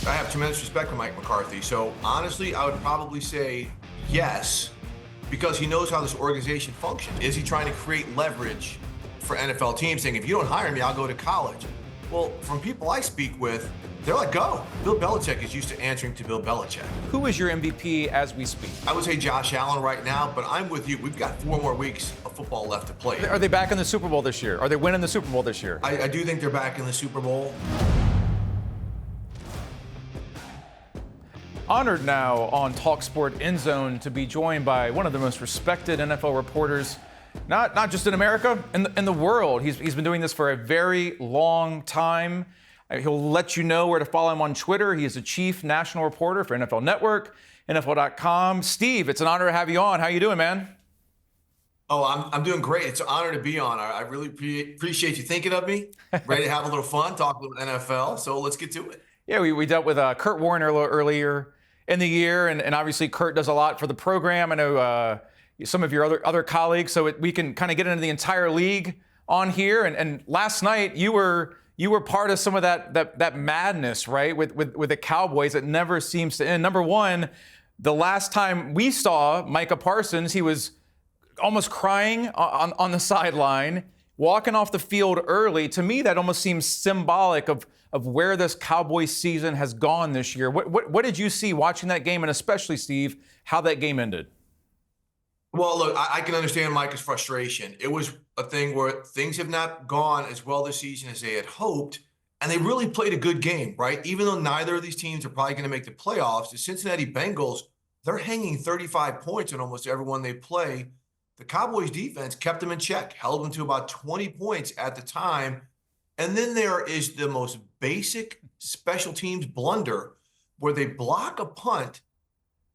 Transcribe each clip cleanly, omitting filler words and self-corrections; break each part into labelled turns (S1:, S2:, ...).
S1: I have tremendous respect for Mike McCarthy. So honestly, I would probably say yes, because he knows how this organization functions. Is he trying to create leverage for NFL teams, saying, if you don't hire me, I'll go to college? Well, from people I speak with, they're like, go. Bill Belichick is used to answering to Bill Belichick.
S2: Who is your MVP as we speak?
S1: I would say Josh Allen right now, but I'm with you. We've got 4 more weeks of football left to play.
S2: Are they back in the Super Bowl this year? Are they winning the Super Bowl this year?
S1: I do think they're back in the Super Bowl.
S2: Honored now on talkSPORT Endzone to be joined by one of the most respected NFL reporters, not just in America, in the world. He's been doing this for a very long time. He'll let you know where to follow him on Twitter. He is a chief national reporter for NFL Network, NFL.com. Steve, it's an honor to have you on. How you doing, man?
S1: Oh, I'm doing great. It's an honor to be on. I really appreciate you thinking of me. Ready to have a little fun, talk a little NFL. So let's get to it.
S2: Yeah, we dealt with Kurt Warren earlier in the year, and obviously Kurt does a lot for the program. I know some of your other colleagues, so we can kind of get into the entire league on here. And last night you were part of some of that madness, right, with the Cowboys that never seems to end. Number one, the last time we saw Micah Parsons, he was almost crying on the sideline, walking off the field early. To me, that almost seems symbolic of where this Cowboys season has gone this year. What did you see watching that game, and especially, Steve, how that game ended?
S1: Well, look, I can understand Micah's frustration. It was a thing where things have not gone as well this season as they had hoped, and they really played a good game, right? Even though neither of these teams are probably going to make the playoffs, the Cincinnati Bengals, they're hanging 35 points on almost everyone they play. The Cowboys defense kept them in check, held them to about 20 points at the time. And then there is the most basic special teams blunder where they block a punt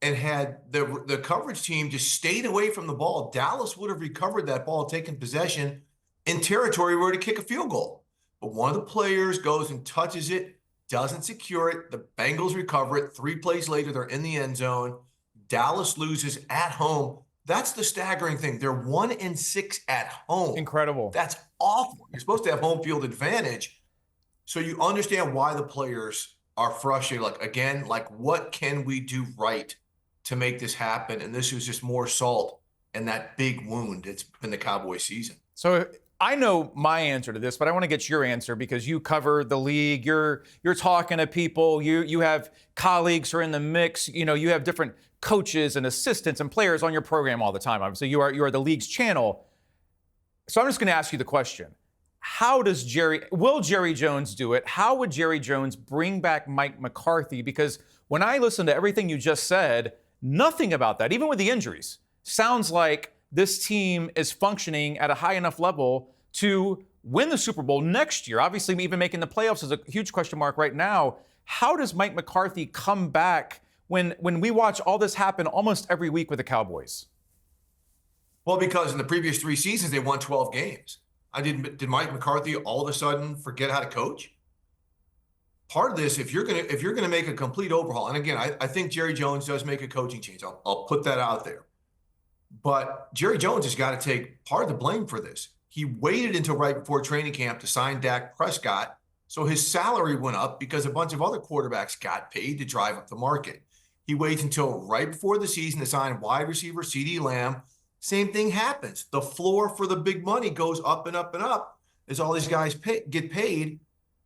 S1: and had the coverage team just stayed away from the ball. Dallas would have recovered that ball, taken possession in territory where to kick a field goal. But one of the players goes and touches it, doesn't secure it. The Bengals recover it. 3 plays later, they're in the end zone. Dallas loses at home. That's the staggering thing. They're 1-6 at home.
S2: Incredible.
S1: That's awful. You're supposed to have home field advantage. So you understand why the players are frustrated. Like, what can we do right to make this happen? And this was just more salt in that big wound. It's been the Cowboys season.
S2: So I know my answer to this, but I want to get your answer because you cover the league. You're talking to people. You have colleagues who are in the mix. You know, you have different coaches and assistants and players on your program all the time. Obviously, you are the league's channel. So I'm just going to ask you the question. Will Jerry Jones do it? How would Jerry Jones bring back Mike McCarthy? Because when I listen to everything you just said, nothing about that, even with the injuries, sounds like this team is functioning at a high enough level to win the Super Bowl next year. Obviously, even making the playoffs is a huge question mark right now. How does Mike McCarthy come back when we watch all this happen almost every week with the Cowboys?
S1: Well, because in the previous 3 seasons, they won 12 games. Did Mike McCarthy all of a sudden forget how to coach? Part of this, if you're gonna make a complete overhaul, and again, I think Jerry Jones does make a coaching change. I'll put that out there. But Jerry Jones has got to take part of the blame for this. He waited until right before training camp to sign Dak Prescott, so his salary went up because a bunch of other quarterbacks got paid to drive up the market. He waits until right before the season to sign wide receiver CeeDee Lamb. Same thing happens. The floor for the big money goes up and up and up as all these guys get paid.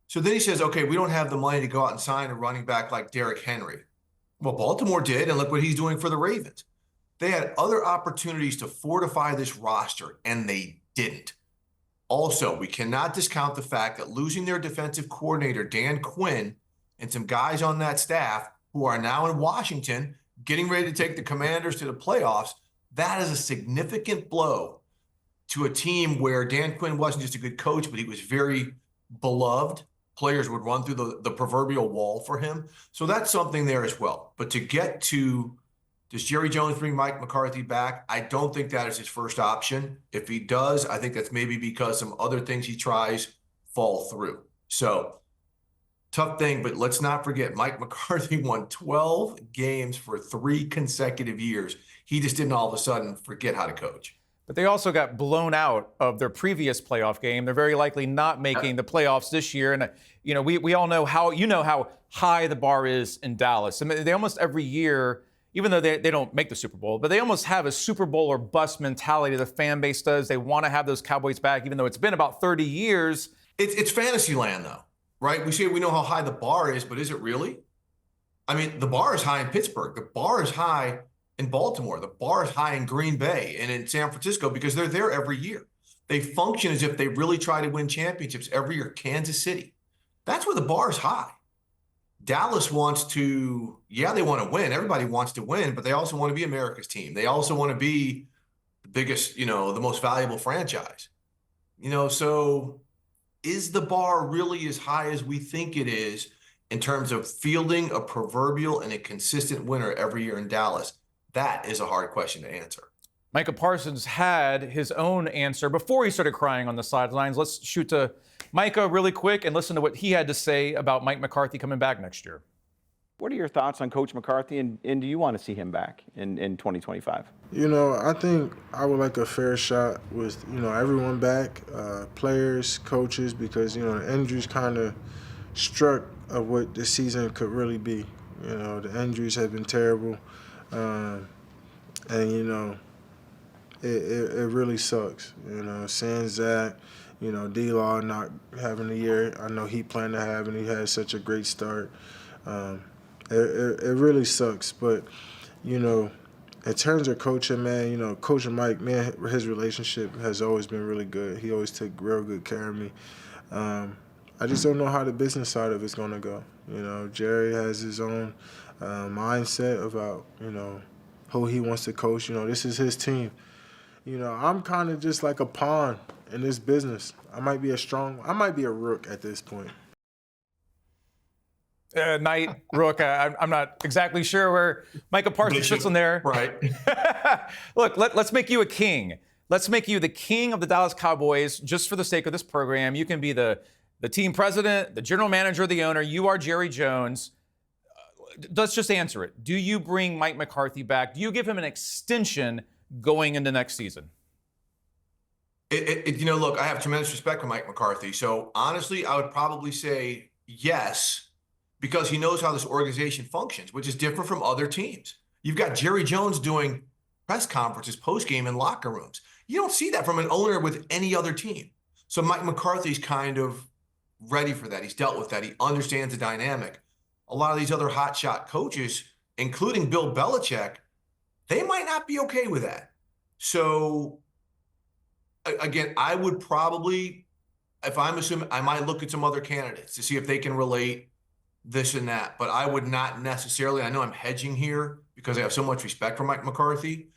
S1: So then he says, okay, we don't have the money to go out and sign a running back like Derrick Henry. Well, Baltimore did, and look what he's doing for the Ravens. They had other opportunities to fortify this roster, and they didn't. Also, we cannot discount the fact that losing their defensive coordinator, Dan Quinn, and some guys on that staff who are now in Washington getting ready to take the Commanders to the playoffs, that is a significant blow to a team where Dan Quinn wasn't just a good coach, but he was very beloved. Players would run through the proverbial wall for him. So that's something there as well. But to get to, does Jerry Jones bring Mike McCarthy back? I don't think that is his first option. If he does, I think that's maybe because some other things he tries fall through. So tough thing, but let's not forget, Mike McCarthy won 12 games for 3 consecutive years. He just didn't all of a sudden forget how to coach.
S2: But they also got blown out of their previous playoff game. They're very likely not making the playoffs this year. And, we all know how high the bar is in Dallas. I mean, they almost every year, even though they don't make the Super Bowl, but they almost have a Super Bowl or bust mentality. The fan base does. They want to have those Cowboys back, even though it's been about 30 years.
S1: It's fantasy land, though, right? We know how high the bar is, but is it really? I mean, the bar is high in Pittsburgh. The bar is high in Baltimore. The bar is high in Green Bay and in San Francisco because they're there every year. They function as if they really try to win championships every year. Kansas City, that's where the bar is high. Dallas wants to, they want to win. Everybody wants to win, but they also want to be America's team. They also want to be the biggest, the most valuable franchise. So is the bar really as high as we think it is in terms of fielding a proverbial and a consistent winner every year in Dallas? That is a hard question to answer.
S2: Micah Parsons had his own answer before he started crying on the sidelines. Let's shoot to Micah really quick and listen to what he had to say about Mike McCarthy coming back next year.
S3: What are your thoughts on Coach McCarthy, and do you want to see him back in 2025?
S4: I think I would like a fair shot with, everyone back, players, coaches, because, the injuries kind of struck of what this season could really be. The injuries have been terrible. And, it really sucks. Seeing Zach, D-Law not having a year I know he planned to have, and he had such a great start. It really sucks. But, in terms of coaching, man, coaching Mike, man, his relationship has always been really good. He always took real good care of me. I just don't know how the business side of it's going to go. Jerry has his own mindset about, who he wants to coach. This is his team. I'm kind of just like a pawn in this business. I might be a rook at this point.
S2: Knight, rook, I'm not exactly sure where Micah Parsons sits on there.
S1: Right.
S2: Look, let's make you a king. Let's make you the king of the Dallas Cowboys just for the sake of this program. You can be the team president, the general manager, the owner. You are Jerry Jones. Let's just answer it. Do you bring Mike McCarthy back? Do you give him an extension going into next season?
S1: Look, I have tremendous respect for Mike McCarthy. So honestly, I would probably say yes, because he knows how this organization functions, which is different from other teams. You've got Jerry Jones doing press conferences post-game in locker rooms. You don't see that from an owner with any other team. So Mike McCarthy's kind of ready for that. He's dealt with that. He understands the dynamic. A lot of these other hotshot coaches, including Bill Belichick, they might not be okay with that. So again, I would probably, if I'm assuming, I might look at some other candidates to see if they can relate this and that. But I would not necessarily, I know I'm hedging here because I have so much respect for Mike McCarthy,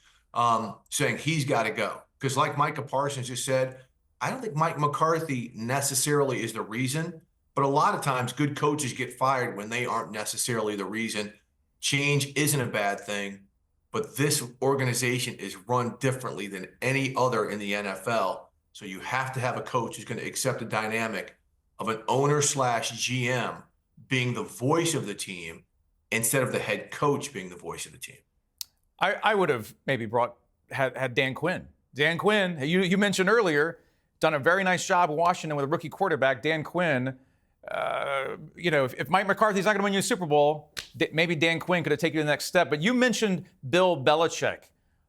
S1: saying he's got to go. Because like Micah Parsons just said, I don't think Mike McCarthy necessarily is the reason, but a lot of times good coaches get fired when they aren't necessarily the reason. Change isn't a bad thing, but this organization is run differently than any other in the NFL. So you have to have a coach who's going to accept the dynamic of an owner / GM being the voice of the team instead of the head coach being the voice of the team.
S2: I would have maybe had Dan Quinn. Dan Quinn, you mentioned earlier, done a very nice job in Washington with a rookie quarterback. Dan Quinn, if Mike McCarthy's not going to win you a Super Bowl, maybe Dan Quinn could have taken you to the next step. But you mentioned Bill Belichick.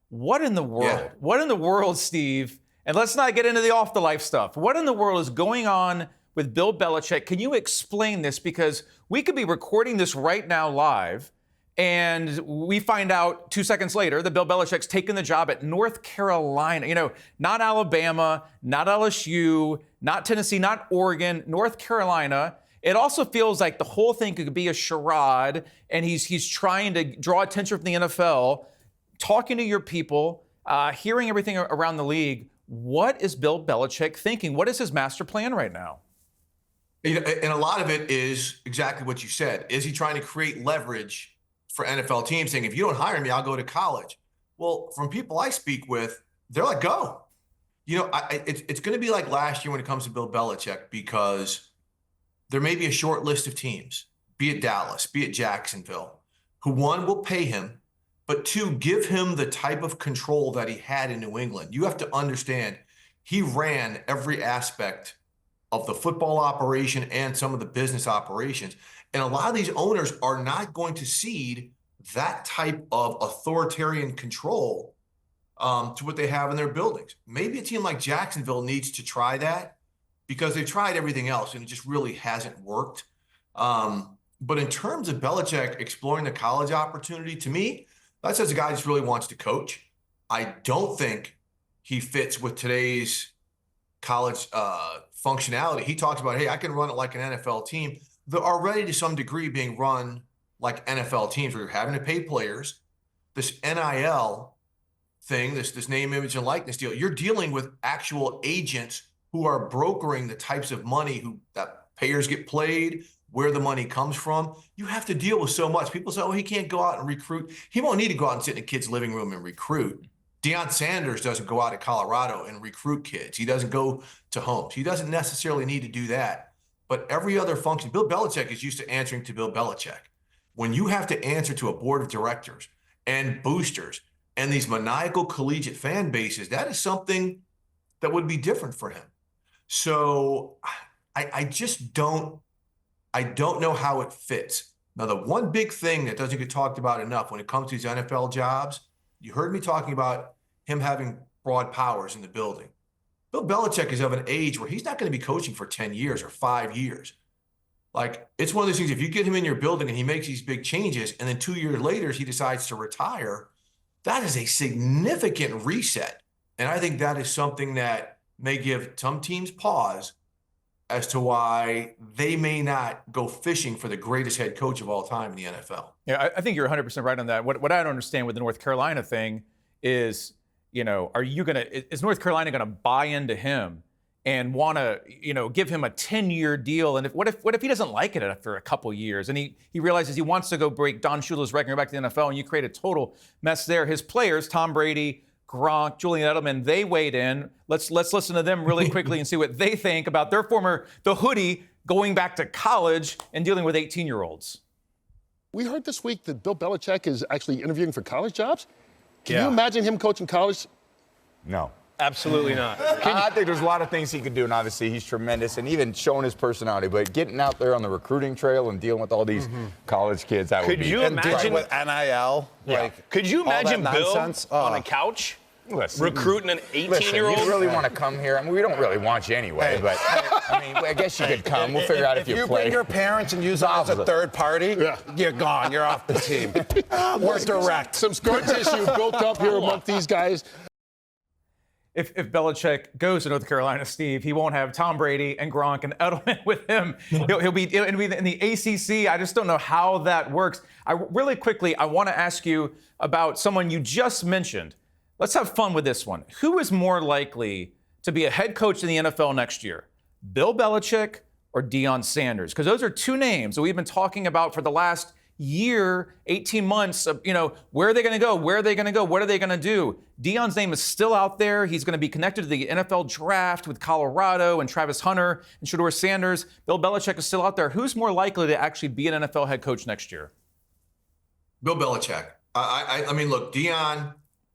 S2: What in the world?
S1: Yeah.
S2: What in the world, Steve? And let's not get into the off-the-life stuff. What in the world is going on with Bill Belichick? Can you explain this? Because we could be recording this right now live, and we find out 2 seconds later that Bill Belichick's taken the job at North Carolina. Not Alabama, not LSU, not Tennessee, not Oregon, North Carolina. It also feels like the whole thing could be a charade, and he's trying to draw attention from the NFL, talking to your people, hearing everything around the league. What is Bill Belichick thinking? What is his master plan right now?
S1: And a lot of it is exactly what you said. Is he trying to create leverage for NFL teams, saying, if you don't hire me, I'll go to college? Well, from people I speak with, they're like, go. It's going to be like last year when it comes to Bill Belichick, because there may be a short list of teams, be it Dallas, be it Jacksonville, who one will pay him but two, give him the type of control that he had in New England. You have to understand, he ran every aspect of the football operation and some of the business operations. And a lot of these owners are not going to cede that type of authoritarian control to what they have in their buildings. Maybe a team like Jacksonville needs to try that because they've tried everything else and it just really hasn't worked. But in terms of Belichick exploring the college opportunity, to me, that says a guy just really wants to coach. I don't think he fits with today's college functionality. He talks about, hey, I can run it like an NFL team. They're already to some degree being run like NFL teams where you're having to pay players. This NIL thing, this name, image, and likeness deal, you're dealing with actual agents who are brokering the types of money that players get paid, where the money comes from. You have to deal with so much. People say, oh, he can't go out and recruit. He won't need to go out and sit in a kid's living room and recruit. Deion Sanders doesn't go out to Colorado and recruit kids. He doesn't go to homes. He doesn't necessarily need to do that. But every other function, Bill Belichick is used to answering to Bill Belichick. When you have to answer to a board of directors and boosters and these maniacal collegiate fan bases, that is something that would be different for him. So I just don't know how it fits. Now, the one big thing that doesn't get talked about enough when it comes to these NFL jobs, you heard me talking about him having broad powers in the building. Bill Belichick is of an age where he's not going to be coaching for 10 years or 5 years. Like, it's one of those things, if you get him in your building and he makes these big changes and then 2 years later he decides to retire, that is a significant reset. And I think that is something that may give some teams pause as to why they may not go fishing for the greatest head coach of all time in the NFL.
S2: Yeah, I think you're 100% right on that. What I don't understand with the North Carolina thing is, is North Carolina going to buy into him and want to, give him a 10-year deal? And what if he doesn't like it after a couple years and he realizes he wants to go break Don Shula's record and go back to the NFL, and you create a total mess there? His players, Tom Brady, Gronk, Julian Edelman, they weighed in. Let's listen to them really quickly and see what they think about the hoodie going back to college and dealing with 18-year-olds.
S5: We heard this week that Bill Belichick is actually interviewing for college jobs. Can you imagine him coaching college?
S6: No.
S7: Absolutely not.
S6: I think there's a lot of things he could do, and obviously he's tremendous, and even showing his personality. But getting out there on the recruiting trail and dealing with all these college kids, that would be.
S7: Could you imagine
S8: with NIL?
S6: Yeah.
S7: Could you imagine Bill
S8: nonsense?
S7: on a couch
S6: Listen,
S7: recruiting an 18-year-old?
S6: You really want to come here? I mean, we don't really want you anyway, but I mean, I guess you could come. We'll figure out if you play.
S8: Bring your parents and use them as a third party, you're gone. You're off the team. We're direct.
S5: Some scar tissue built up here among these guys.
S2: If Belichick goes to North Carolina, Steve, he won't have Tom Brady and Gronk and Edelman with him. He'll be in the ACC. I just don't know how that works. Really quickly, I want to ask you about someone you just mentioned. Let's have fun with this one. Who is more likely to be a head coach in the NFL next year? Bill Belichick or Deion Sanders? Because those are two names that we've been talking about for the last year, 18 months of, where are they going to go? Where are they going to go? What are they going to do? Deion's name is still out there. He's going to be connected to the NFL draft with Colorado and Travis Hunter and Shedeur Sanders. Bill Belichick is still out there. Who's more likely to actually be an NFL head coach next year?
S1: Bill Belichick. I mean, look, Deion,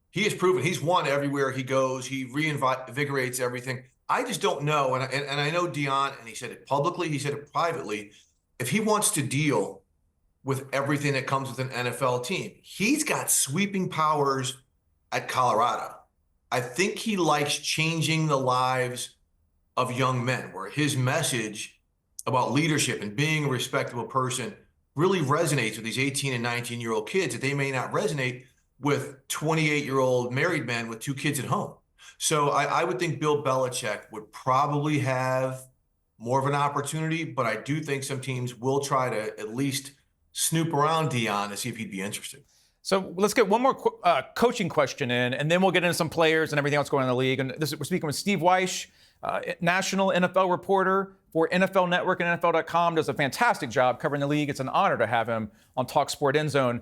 S1: he has proven he's won everywhere he goes. He reinvigorates everything. I just don't know. And I know Deion, and he said it publicly, he said it privately. If he wants to deal with everything that comes with an NFL team, he's got sweeping powers at Colorado. I think he likes changing the lives of young men, where his message about leadership and being a respectable person really resonates with these 18 and 19-year-old kids that they may not resonate with 28-year-old married men with 2 kids at home. So I would think Bill Belichick would probably have more of an opportunity, but I do think some teams will try to at least snoop around Deion to see if he'd be interested.
S2: So let's get one more coaching question in, and then we'll get into some players and everything else going on in the league. And we're speaking with Steve Wyche, national NFL reporter for NFL Network and NFL.com. Does a fantastic job covering the league. It's an honor to have him on talkSPORT Endzone.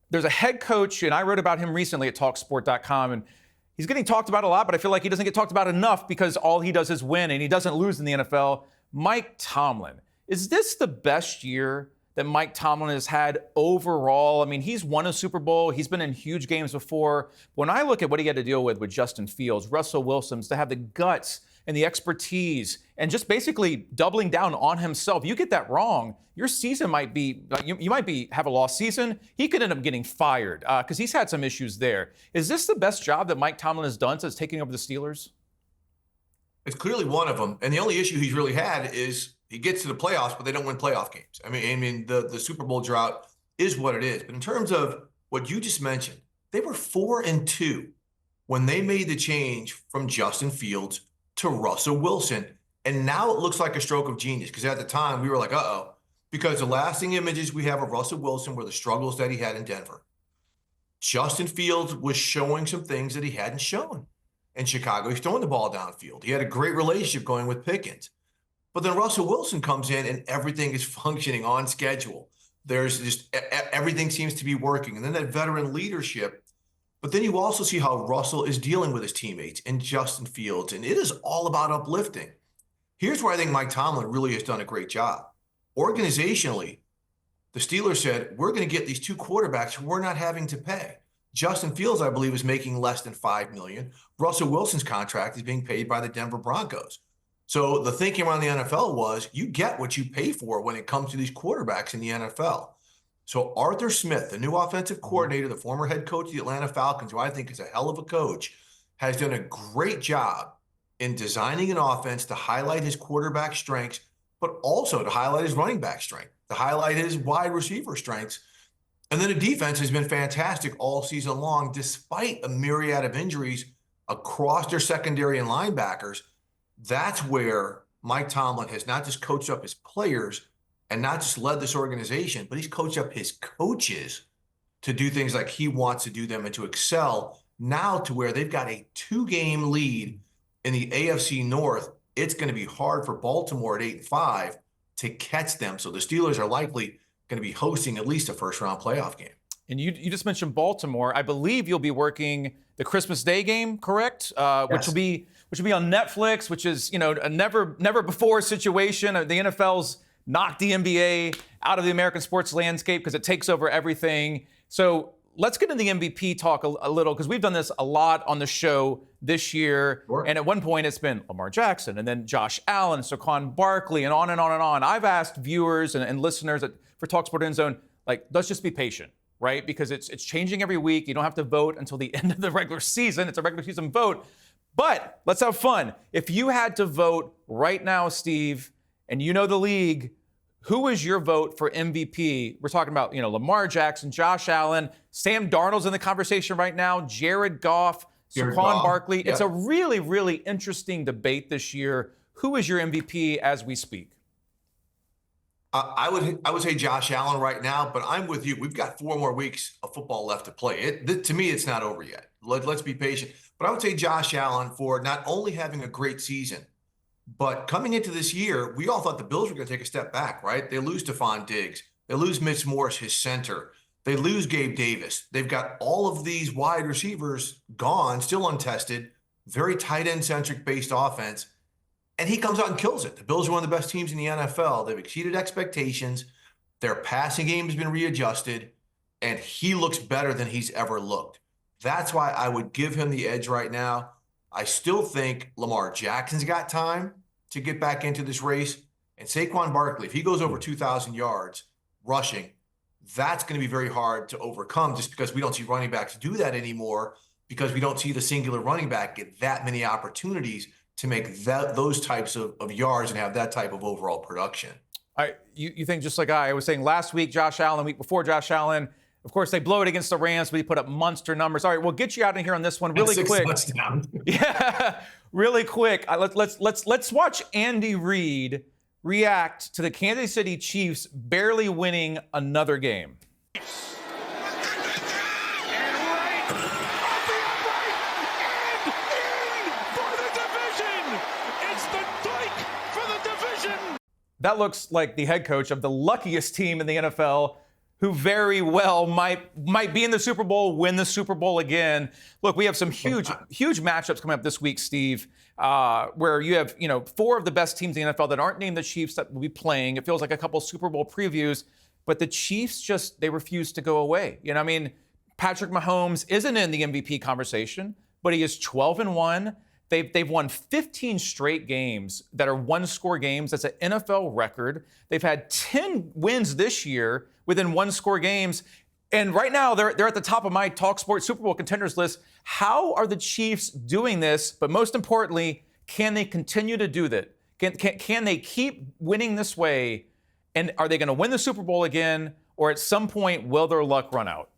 S2: There's a head coach, and I wrote about him recently at talkSPORT.com, and he's getting talked about a lot, but I feel like he doesn't get talked about enough because all he does is win, and he doesn't lose in the NFL. Mike Tomlin. Is this the best year that Mike Tomlin has had overall. I mean, he's won a Super Bowl. He's been in huge games before. When I look at what he had to deal with Justin Fields, Russell Wilson, to have the guts and the expertise and just basically doubling down on himself. You get that wrong, your season might be, you might have a lost season. He could end up getting fired because he's had some issues there. Is this the best job that Mike Tomlin has done since taking over the Steelers?
S1: It's clearly one of them. And the only issue he's really had is he gets to the playoffs, but they don't win playoff games. I mean, the Super Bowl drought is what it is. But in terms of what you just mentioned, they were 4-2 when they made the change from Justin Fields to Russell Wilson. And now it looks like a stroke of genius because at the time we were like, uh-oh, because the lasting images we have of Russell Wilson were the struggles that he had in Denver. Justin Fields was showing some things that he hadn't shown in Chicago. He's throwing the ball downfield. He had a great relationship going with Pickens. But then Russell Wilson comes in and everything is functioning on schedule. There's just everything seems to be working. And then that veteran leadership. But then you also see how Russell is dealing with his teammates and Justin Fields. And it is all about uplifting. Here's where I think Mike Tomlin really has done a great job. Organizationally, the Steelers said, we're going to get these two quarterbacks we're not having to pay. Justin Fields, I believe, is making less than $5 million. Russell Wilson's contract is being paid by the Denver Broncos. So the thinking around the NFL was you get what you pay for when it comes to these quarterbacks in the NFL. So Arthur Smith, the new offensive coordinator, the former head coach of the Atlanta Falcons, who I think is a hell of a coach, has done a great job in designing an offense to highlight his quarterback strengths, but also to highlight his running back strength, to highlight his wide receiver strengths. And then the defense has been fantastic all season long, despite a myriad of injuries across their secondary and linebackers. That's where Mike Tomlin has not just coached up his players and not just led this organization, but he's coached up his coaches to do things like he wants to do them and to excel now to where they've got a 2-game lead in the AFC North. It's going to be hard for Baltimore at 8-5 to catch them. So the Steelers are likely going to be hosting at least a first-round playoff game.
S2: And you just mentioned Baltimore. I believe you'll be working the Christmas Day game, correct?
S1: Yes.
S2: Which will be on Netflix, which is a never before situation. The NFL's knocked the NBA out of the American sports landscape because it takes over everything. So let's get into the MVP talk a little, because we've done this a lot on the show this year.
S1: Sure.
S2: And at one point it's been Lamar Jackson and then Josh Allen, Saquon Barkley, and on and on and on. I've asked viewers and listeners for talkSPORT Endzone, let's just be patient, right? Because it's changing every week. You don't have to vote until the end of the regular season. It's a regular season vote. But let's have fun. If you had to vote right now, Steve, and you know the league, who is your vote for MVP? We're talking about, Lamar Jackson, Josh Allen, Sam Darnold's in the conversation right now, Jared Goff, Saquon Barkley. Yep. It's a really, really interesting debate this year. Who is your MVP as we speak?
S1: I would say Josh Allen right now, but I'm with you. We've got 4 more weeks of football left to play. To me, it's not over yet. Let's be patient. But I would say Josh Allen for not only having a great season, but coming into this year, we all thought the Bills were going to take a step back, right? They lose Stephon Diggs. They lose Mitch Morse, his center. They lose Gabe Davis. They've got all of these wide receivers gone, still untested, very tight end-centric based offense. And he comes out and kills it. The Bills are one of the best teams in the NFL. They've exceeded expectations. Their passing game has been readjusted, and he looks better than he's ever looked. That's why I would give him the edge right now. I still think Lamar Jackson's got time to get back into this race. And Saquon Barkley, if he goes over 2,000 yards rushing, that's going to be very hard to overcome just because we don't see running backs do that anymore, because we don't see the singular running back get that many opportunities to make those types of yards and have that type of overall production.
S2: You think just like I was saying last week, Josh Allen, the week before Josh Allen, of course, they blow it against the Rams, but he put up monster numbers. All right, we'll get you out of here on this one really quick. Yeah, really quick. Let's watch Andy Reid react to the Kansas City Chiefs barely winning another game. That looks like the head coach of the luckiest team in the NFL, who very well might be in the Super Bowl, win the Super Bowl again. Look, we have some huge matchups coming up this week, Steve, where you have 4 of the best teams in the NFL that aren't named the Chiefs that will be playing. It feels like a couple Super Bowl previews. but the Chiefs they refuse to go away. You know, I mean, Patrick Mahomes isn't in the MVP conversation, but he is 12-1. They've won 15 straight games that are one-score games. That's an NFL record. They've had 10 wins this year within one-score games. And right now, they're at the top of my talkSPORT Super Bowl contenders list. How are the Chiefs doing this? But most importantly, can they continue to do that? Can they keep winning this way? And are they going to win the Super Bowl again? Or at some point, will their luck run out?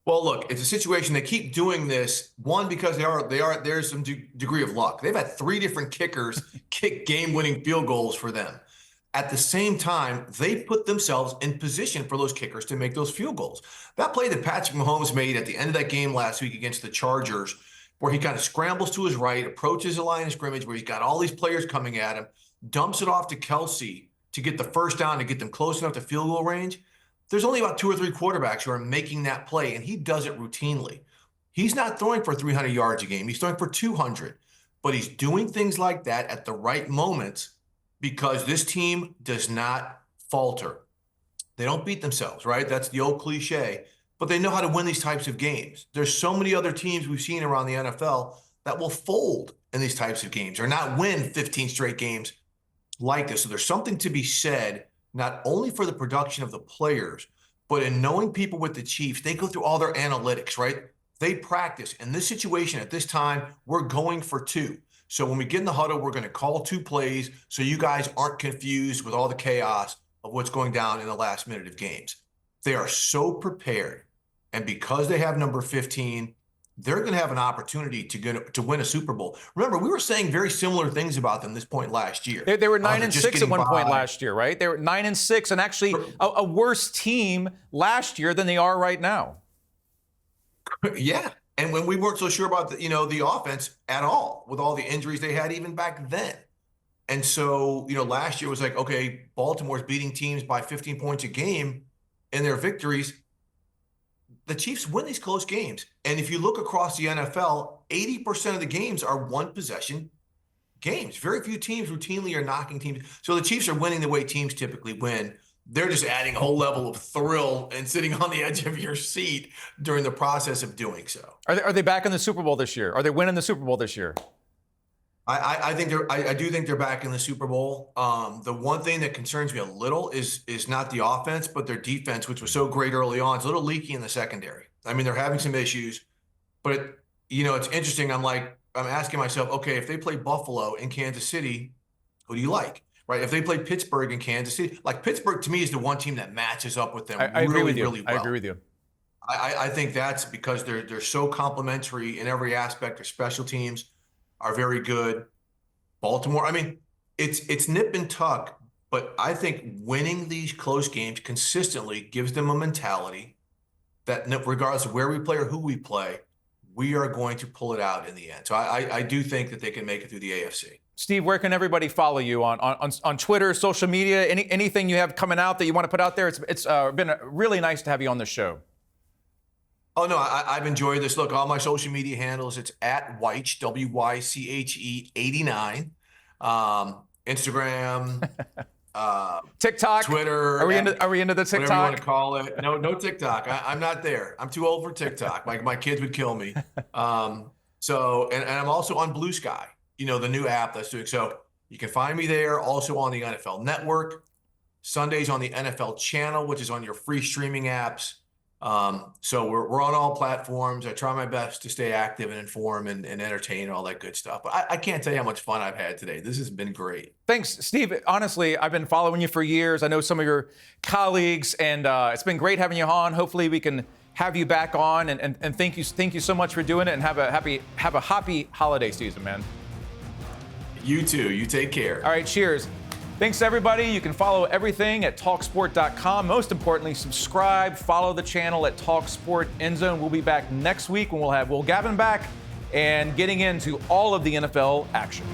S1: Well, look, it's a situation they keep doing this. One, because there's some degree of luck. They've had 3 different kickers kick game-winning field goals for them. At the same time, they put themselves in position for those kickers to make those field goals. That play that Patrick Mahomes made at the end of that game last week against the Chargers, where he kind of scrambles to his right, approaches the line of scrimmage, where he's got all these players coming at him, dumps it off to Kelsey to get the first down to get them close enough to field goal range. There's only about 2 or 3 quarterbacks who are making that play, and he does it routinely. He's not throwing for 300 yards a game. He's throwing for 200. But he's doing things like that at the right moments because this team does not falter. They don't beat themselves, right? That's the old cliche. But they know how to win these types of games. There's so many other teams we've seen around the NFL that will fold in these types of games or not win 15 straight games like this. So there's something to be said not only for the production of the players, but in knowing people with the Chiefs. They go through all their analytics, right? They practice. In this situation at this time, we're going for 2. So when we get in the huddle, we're going to call 2 plays so you guys aren't confused with all the chaos of what's going down in the last minute of games. They are so prepared. And because they have number 15, they're going to have an opportunity to win a Super Bowl. Remember, we were saying very similar things about them this point last year.
S2: They were 9-6 at one point last year, right? They were 9-6 and actually a worse team last year than they are right now.
S1: Yeah. And when we weren't so sure about the offense at all with all the injuries they had even back then. And so, last year was like, okay, Baltimore's beating teams by 15 points a game in their victories. The Chiefs win these close games. And if you look across the NFL, 80% of the games are one-possession games. Very few teams routinely are knocking teams. So the Chiefs are winning the way teams typically win. They're just adding a whole level of thrill and sitting on the edge of your seat during the process of doing so.
S2: Are they back in the Super Bowl this year? Are they winning the Super Bowl this year?
S1: I do think they're back in the Super Bowl. The one thing that concerns me a little is not the offense, but their defense, which was so great early on. It's a little leaky in the secondary. I mean, they're having some issues, but it's interesting. I'm asking myself, okay, if they play Buffalo in Kansas City, who do you like? Right? If they play Pittsburgh in Kansas City, like Pittsburgh to me is the one team that matches up with them.
S2: I agree with you.
S1: Really well.
S2: I agree with you.
S1: I think that's because they're so complementary in every aspect. Their special teams are very good. Baltimore, I mean, it's nip and tuck, but I think winning these close games consistently gives them a mentality that regardless of where we play or who we play, we are going to pull it out in the end. So I do think that they can make it through the AFC.
S2: Steve, where can everybody follow you on Twitter, social media, anything you have coming out that you want to put out there? It's been really nice to have you on the show.
S1: Oh, no, I've enjoyed this. Look, all my social media handles, it's at Wyche, W-Y-C-H-E 89. Instagram,
S2: TikTok,
S1: Twitter.
S2: Are we into the TikTok?
S1: Whatever you want to call it. No TikTok. I'm not there. I'm too old for TikTok. My kids would kill me. So I'm also on Blue Sky, the new app that's doing. So you can find me there. Also on the NFL Network. Sundays on the NFL Channel, which is on your free streaming apps. So we're on all platforms. I try my best to stay active and inform and entertain and all that good stuff. But I can't tell you how much fun I've had today. This has been great. Thanks,
S2: Steve. Honestly, I've been following you for years. I know some of your colleagues, and it's been great having you on. Hopefully we can have you back on, and thank you so much for doing it, and have a happy holiday season, man.
S1: You too. You take care.
S2: All right, cheers. Thanks, everybody. You can follow everything at talksport.com. Most importantly, subscribe, follow the channel at talkSPORT Endzone. We'll be back next week when we'll have Will Gavin back and getting into all of the NFL action.